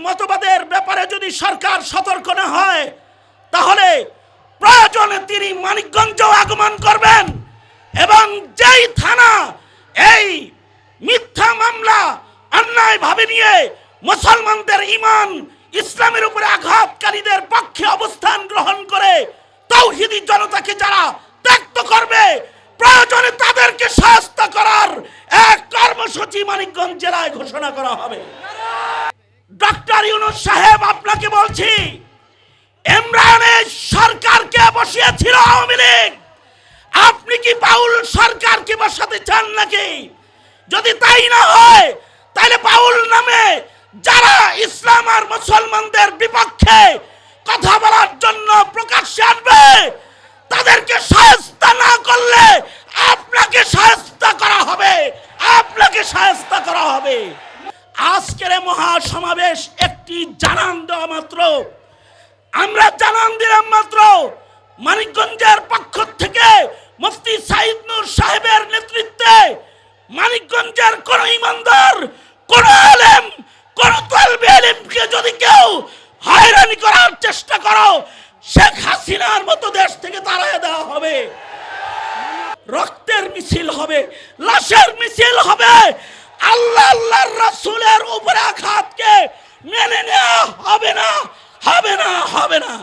মতবাদের ব্যাপারে যদি সরকার সতর্ক না হয়, তাহলে প্রয়োজনে তিনি মানিকগঞ্জেও আগমন করবেন এবং যেই থানা এই মিথ্যা মামলা অন্যায়ভাবে নিয়ে মুসলমানদের ঈমান ইসলামের উপরে আঘাতকারীদের পক্ষে অবস্থান গ্রহণ করে তাওহীদি জনতাকে যারা ত্যক্ত করবে, প্রয়োজনে তাদেরকে শাস্ত করার এক কর্মসূচি মানিকগঞ্জ জেলায় ঘোষণা করা হবে। ডক্টর ইউনূস সাহেব, আপনাকে বলছি, ইমরানের সরকারকে বসিয়েছিল আওয়ামী লীগ, আপনি কি বাউল সরকারকে বসাতে চান নাকি? যদি তাই না হয়, তাহলে বাউল নামে যারা ইসলাম আর মুসলমানদের বিপক্ষে কথা বলার জন্য প্রকাশ্যে আসবে, তাদেরকে শায়েস্তা না করলে আপনাকে শায়েস্তা করা হবে, আপনাকে শায়েস্তা করা হবে। আজকের মহাসমাবেশ একটি জানান দেওয়া মাত্র, আমরা জানান দিলাম মাত্র, মানিকগঞ্জের পক্ষ থেকে মুফতি সাইদ নূর সাহেবের নেতৃত্বে মানিকগঞ্জের কোন ইমানদার, কোন আলেম, কোন তালেবে ইলমকে যদি কেউ হয়রানি করার চেষ্টা করো, শেখ হাসিনার মতো দেশ থেকে তাড়িয়ে দেওয়া হবে। রক্তের মিছিল হবে, লাশের মিছিল হবে। আল্লাহ আল্লাহর রাসূলের উপরে আঘাতকে মেনে নেওয়া হবে না, হবে না, হবে না।